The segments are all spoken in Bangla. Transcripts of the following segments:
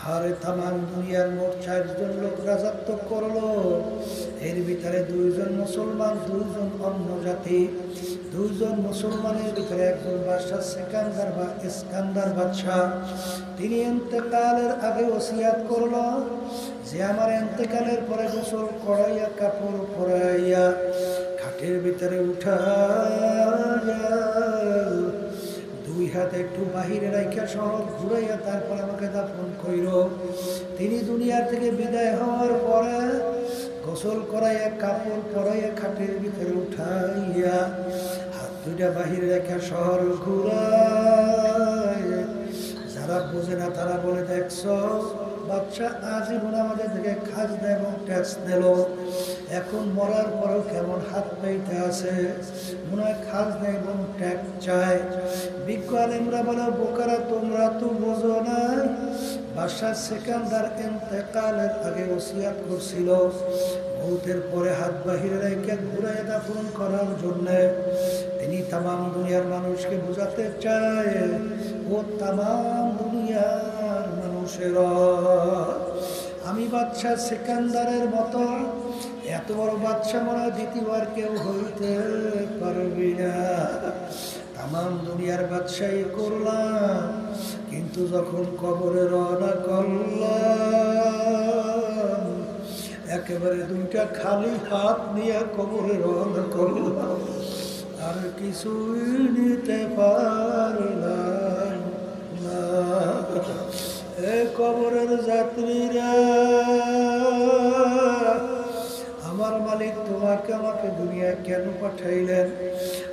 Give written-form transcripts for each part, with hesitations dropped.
হারে তামাম দুনিয়ার মোট 4 জন লোক রাজত্ব করলো। এর ভিতরে 2 জন মুসলমান, 2 জন অন্য জাতি। 2 জন মুসলমানের ভিতরে একজন বাদশা ইস্কান্দার বাদশা। তিনি ইন্তেকালের আগে ওসিয়াত করলো যে আমার ইন্তেকালের পরে গোসল করাইয়া কাপড় পরাইয়া খাটের ভিতরে উঠাইয়া 2 হাতে একটু বাহিরে রাইখা শহর ঘুরাইয়া তারপর আমাকে দাফন কইর। তিনি দুনিয়া থেকে বিদায় হওয়ার পরে গোসল করাইয়া কাপড় পরাইয়া খাটের ভিতরে উঠাইয়া হাত 2টা বাহিরে রেখা শহর ঘুরায়। যারা বোঝে না তারা বলে, দেখছো বাচ্চা আজীবন আমাদের থেকে খাজনা এবং ট্যাক্স দিল, এখন মরার পরেও কেমন হাত পাইতে আছে, মনে হয় খাজনা এবং ট্যাক্স চায়। বিজ্ঞ আলেমরা বলে, বোকারা তোমরা তো বোঝো না, বাদশা সিকান্দার ইন্তেকালের আগে ওসিয়াত করছিল মৌতের পরে হাত বাহিরে রেখে ঘুরে দাফন করার জন্য। তিনি তামাম দুনিয়ার মানুষকে বোঝাতে চায়, ও তামাম দুনিয়ার মানুষের, আমি বাদশা সিকান্দারের মতো এত বড় বাদশা মনে দ্বিতীয়বার কেউ হইতে পারবি না। তামাম দুনিয়ার বাদশাহী করলাম, কিন্তু যখন কবরে রওনা করলাম একেবারে 2টা খালি হাত নিয়ে কবরে রওনা করলাম, আর কিছুই নিতে পারলাম না। এ কবরের যাত্রীরা, আমার মালিক তোমাকে আমাকে দুনিয়ায় কেন পাঠাইলেন?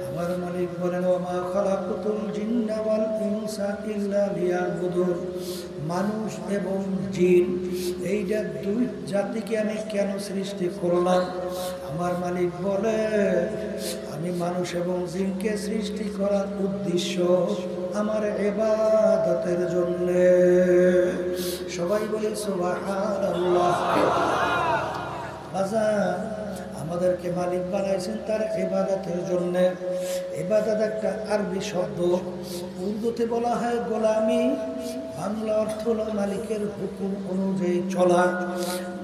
আমার মালিক বলেন, ওমা খালাকুতুল জিন্না ওয়াল ইনসা ইল্লা লিয়াবুদুন, মানুষ এবং জিন এইটা 2 জাতিকে আমি কেন সৃষ্টি করলাম? আমার মালিক বলে, আমি মানুষ এবং জিনকে সৃষ্টি করার উদ্দেশ্য আমার ইবাদতের জন্য। সবাই বলে সুবহানাল্লাহ। বাজার আমাদেরকে মালিক বানাইছেন তার ইবাদতের জন্য। ইবাদত একটা আরবি শব্দ, উর্দুতে বলা হয় গোলামি, বাংলা অর্থ হলো মালিকের হুকুম অনুযায়ী চলা।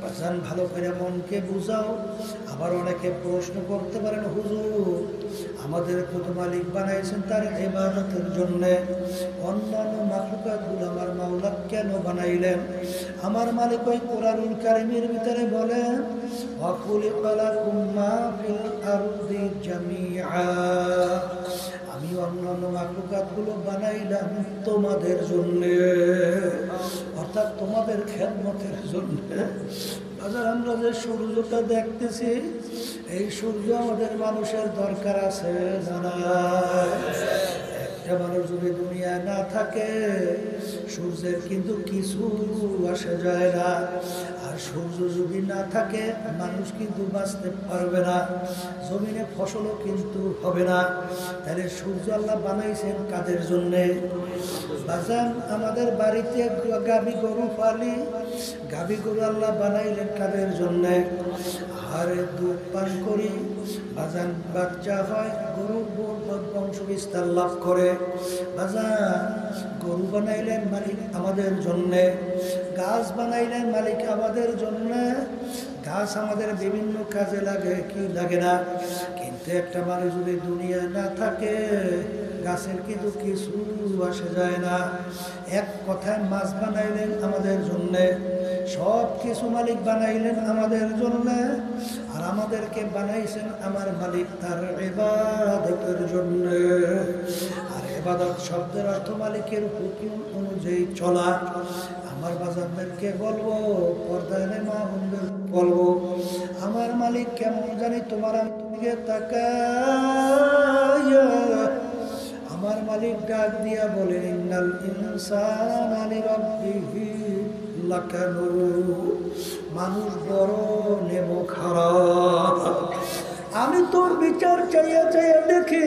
বাজান ভালো করে মনকে বুঝাও। আবার অনেকে প্রশ্ন করতে পারেন, হুজুর আমাদের কত মালিক বানাইছেন তার ইবাদতের জন্য, অন্যান্য মাখলুকাতগুলো আমার মাওলা কেন বানাইলেন? আমার মালিক ওই কোরআনুল কারীমের ভিতরে বলেন, ওয়া খুলিকা লাকুম মা ফিল আরদি জামিআ, আমি অন্যান্য মাখলুকাতগুলো বানাইলাম তোমাদের জন্য, অর্থাৎ তোমাদের খেদমতের জন্য। আচ্ছা, আমরা যে সূর্যটা দেখতেছি, এই সূর্য আমাদের মানুষের দরকার আছে জানা। একটা মানুষ যদি দুনিয়ায় না থাকে, সূর্যের কিন্তু কিছু আসে যায় না। আর সূর্য যদি না থাকে, মানুষ কিন্তু বাঁচতে পারবে না, জমিনে ফসলও কিন্তু হবে না। তাহলে সূর্য আল্লাহ বানাইছেন কাদের জন্যে? বাজান আমাদের বাড়িতে গাভী গরু পালি, গাভী গরু আল্লাহ বানাইলেন কাদের জন্যে? আহারে দুধ পান করি, বাজান বাচ্চা হয়, গরু বংশ বিস্তার লাভ করে। বাজান গরু বানাইলেন মালিক আমাদের জন্যে, গাছ বানাইলেন মালিক আমাদের জন্যে। গাছ আমাদের বিভিন্ন কাজে লাগে, কি লাগে না? কিন্তু একটা মানুষ যদি দুনিয়া না থাকে, গাছের কিন্তু কিছু আসে যায় না। এক কথায় মাছ বানাইলেন আমাদের জন্যে, সব কিছু মালিক বানাইলেন আমাদের জন্য। আর আমাদেরকে বানাইছেন আমার মালিক তার ইবাদতের জন্য। আর ইবাদত শব্দের অর্থ মালিকের হুকুম অনুযায়ী চলা। আমার বাজারদেরকে বলবো, পর্দায় মা বোনদের বলবো, আমার মালিক কেমন জানি তোমার দিকে তাকায়া আমার মালিক ডাক দিয়া বলেন, ইন্নাল ইনসানা লিরাব্বিহি লাকানুদ, মানুষ বড় নেমো খারাপ। আমি তোর বিচার চাইয়া চাইয়া দেখি